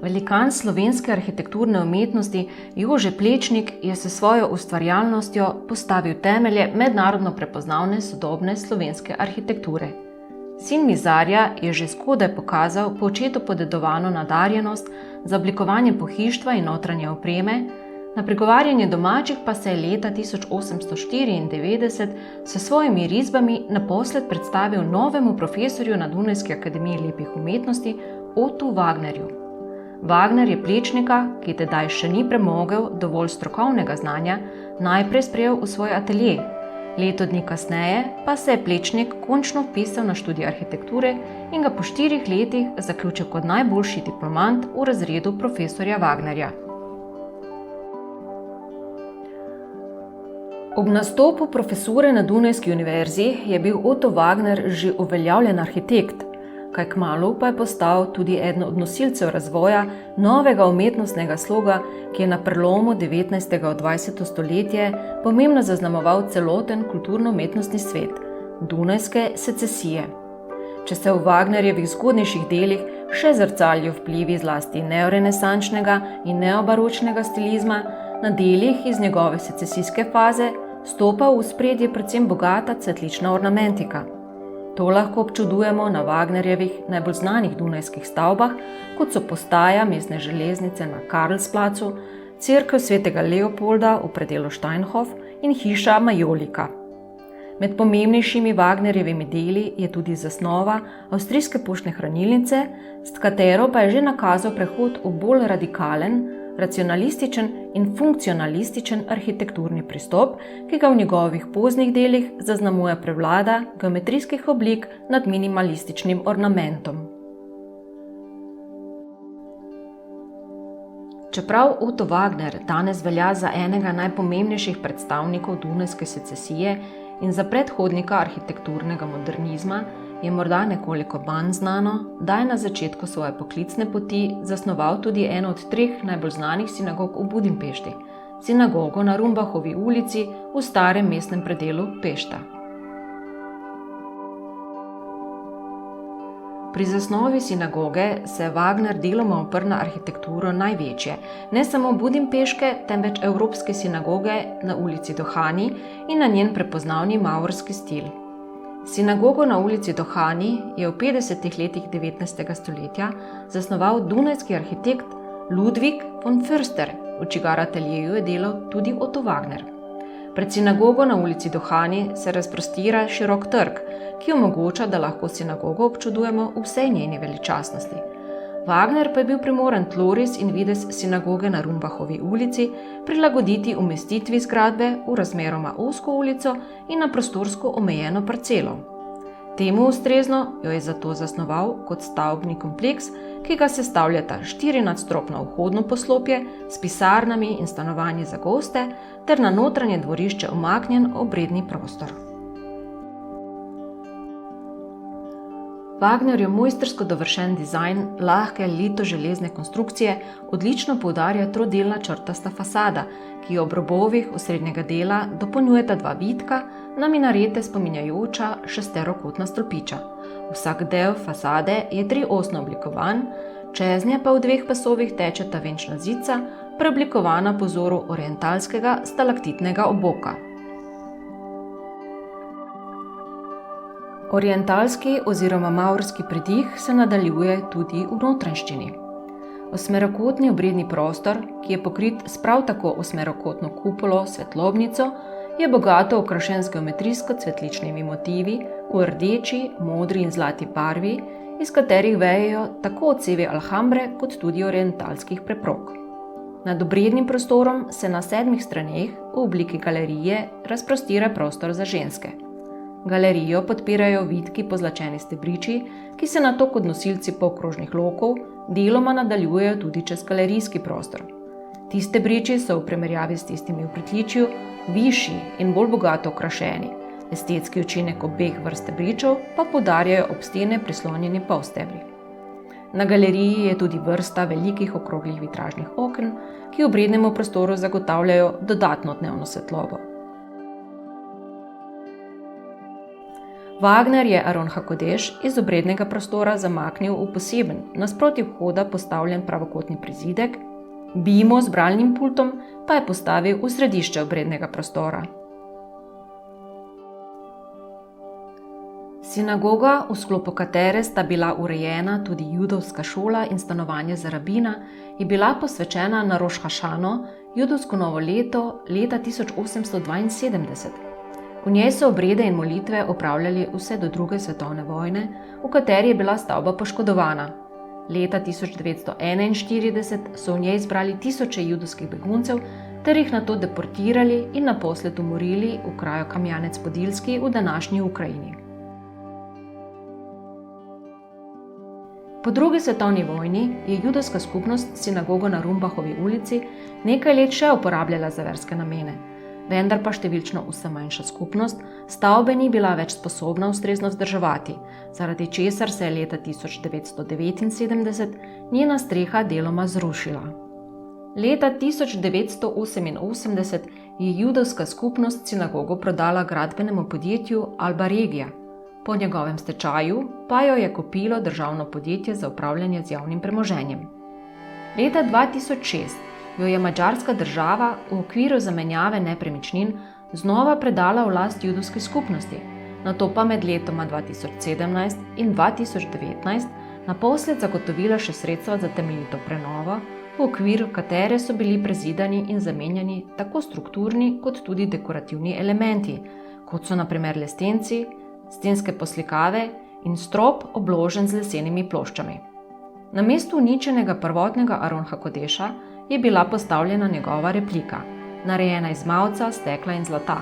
Velikan slovenske arhitekturne umetnosti Jože Plečnik je s svojo ustvarjalnostjo postavil temelje mednarodno prepoznavne sodobne slovenske arhitekture. Sin Mizarja je že zgodaj pokazal po očetu podedovano nadarjenost za oblikovanje pohištva in notranje opreme, na pregovarjanje domačih pa se je leta 1894 s svojimi risbami naposled predstavil novemu profesorju na Dunajski akademiji lepih umetnosti Ottu Wagnerju. Wagner je Plečnika, ki tedaj še ni premogel dovolj strokovnega znanja, najprej sprejel v svoj atelje. Leto dni kasneje pa se je Plečnik končno vpisal na študij arhitekture in ga po 4 letih zaključil kot najboljši diplomant v razredu profesorja Wagnerja. Ob nastopu profesure na Dunajski univerzi je bil Otto Wagner že uveljavljen arhitekt, kaj kmalu pa je postal tudi eden od nosilcev razvoja novega umetnostnega sloga, ki je na prelomu 19. in 20. stoletje pomembno zaznamoval celoten kulturno-umetnostni svet – Dunajske secesije. Če se v Wagnerjevih zgodnejših delih še zrcalijo vplivi zlasti neorenesančnega in neobaročnega stilizma, na delih iz njegove secesijske faze stopa v ospredje predvsem bogata cvetlična ornamentika. To lahko občudujemo na Wagnerjevih najbolj znanih dunajskih stavbah, kot so postaja mestne železnice na Karlsplacu, cerkev svetega Leopolda v predelu Steinhof in hiša Majolika. Med pomembnejšimi Wagnerjevimi deli je tudi zasnova avstrijske poštne hranilnice, s katero pa je že nakazal prehod v bolj radikalen, racionalističen in funkcionalističen arhitekturni pristop, ki ga v njegovih poznih delih zaznamuje prevlada geometrijskih oblik nad minimalističnim ornamentom. Čeprav Otto Wagner danes velja za enega najpomembnejših predstavnikov dunajske secesije in za predhodnika arhitekturnega modernizma, je morda nekoliko manj znano, da je na začetku svoje poklicne poti zasnoval tudi eno od 3 najbolj znanih sinagog v Budimpešti, sinagogo na Rumbachovi ulici v starem mestnem predelu Pešta. Pri zasnovi sinagoge se je Wagner deloma oprl na arhitekturo največje, ne samo budimpeške, temveč evropske sinagoge na ulici Dohani in na njen prepoznavni maurski stil. Sinagogo na ulici Dohani je v 50. letih 19. stoletja zasnoval dunajski arhitekt Ludwig von Förster, v čigar ateljeju je delal tudi Otto Wagner. Pred sinagogo na ulici Dohani se razprostira širok trg, ki omogoča, da lahko sinagogo občudujemo v vsej njeni veličastnosti. Wagner pa je bil primoran tloris in videz sinagoge na Rumbachovi ulici prilagoditi umestitvi zgradbe v razmeroma ozko ulico in na prostorsko omejeno parcelo. Temu ustrezno jo je zato zasnoval kot stavbni kompleks, ki ga sestavljata 4-nadstropno vhodno poslopje s pisarnami in stanovanji za goste ter na notranje dvorišče umaknjen obredni prostor. Wagnerjev mojstrsko dovršen dizajn lahke litoželezne konstrukcije odlično poudarja trodelna črtasta fasada, ki ob robovih osrednjega dela dopolnjujeta 2 vitka, na minarete spominjajoča šesterokotna stolpiča. Vsak del fasade je triosno oblikovan, čeznje pa v 2 pasovih tečeta venčna zica, preoblikovana po vzoru orientalskega stalaktitnega oboka. Orientalski oziroma maurski pridih se nadaljuje tudi v notranjščini. Osmerokotni obredni prostor, ki je pokrit s prav tako osmerokotno kupolo svetlobnico, je bogato okrašen z geometrijsko-cvetličnimi motivi v rdeči, modri in zlati barvi, iz katerih vejejo tako odsevi alhambre kot tudi orientalskih preprog. Nad obrednim prostorom se na 7 straneh v obliki galerije razprostira prostor za ženske. Galerijo podpirajo vitki pozlačeni stebriči, ki se nato kot nosilci polkrožnih lokov deloma nadaljujejo tudi čez galerijski prostor. Ti stebriči so v primerjavi s tistimi v pritličju višji in bolj bogato okrašeni. Estetski učinek obeh vrst stebričev pa poudarjajo ob stene prislonjeni polstebri. Na galeriji je tudi vrsta velikih okroglih vitražnih oken, ki obrednemu prostoru zagotavljajo dodatno dnevno svetlobo. Wagner je Aron HaKodesh iz obrednega prostora zamaknil v poseben, nasproti vhoda postavljen pravokotni prizidek, bimo z bralnim pultom pa je postavil v središče obrednega prostora. Sinagoga, v sklopu katere sta bila urejena tudi judovska šola in stanovanje za rabina, je bila posvečena na Roš Hašano, judovsko novo leto, leta 1872. V njej so obrede in molitve opravljali vse do druge svetovne vojne, v kateri je bila stavba poškodovana. Leta 1941 so v njej zbrali tisoče judovskih beguncev ter jih nato deportirali in naposled umorili v kraju Kamjanec Podilski v današnji Ukrajini. Po drugi svetovni vojni je judovska skupnost sinagogo na Rumbachovi ulici nekaj let še uporabljala za verske namene, vendar pa številčno vse manjša skupnost stavbe ni bila več sposobna ustrezno vzdrževati, zaradi česar se je leta 1979 njena streha deloma zrušila. Leta 1988 je judovska skupnost sinagogo prodala gradbenemu podjetju Alba Regija. Po njegovem stečaju pa jo je kupilo državno podjetje za upravljanje z javnim premoženjem. Leta 2006 jo je madžarska država v okviru zamenjave nepremičnin znova predala v last judovski skupnosti, nato pa med letoma 2017 in 2019 naposled zagotovila še sredstva za temeljito prenovo, v okviru katere so bili prezidani in zamenjani tako strukturni kot tudi dekorativni elementi, kot so na primer lestenci, stenske poslikave in strop obložen z lesenimi ploščami. Na mestu uničenega prvotnega Aron HaKodeša je bila postavljena njegova replika, narejena iz mavca, stekla in zlata.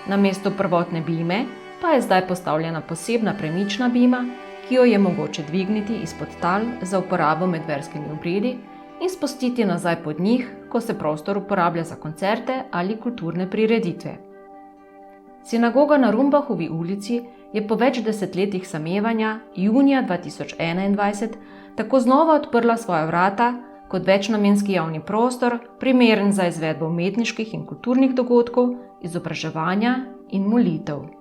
Na mestu prvotne bime pa je zdaj postavljena posebna premična bima, ki jo je mogoče dvigniti izpod tal za uporabo med verskimi obredi in spustiti nazaj pod njih, ko se prostor uporablja za koncerte ali kulturne prireditve. Sinagoga na Rumbachovi ulici je po več desetletjih samevanja junija 2021 tako znova odprla svoja vrata kot večnamenski javni prostor, primeren za izvedbo umetniških in kulturnih dogodkov, izobraževanja in molitev.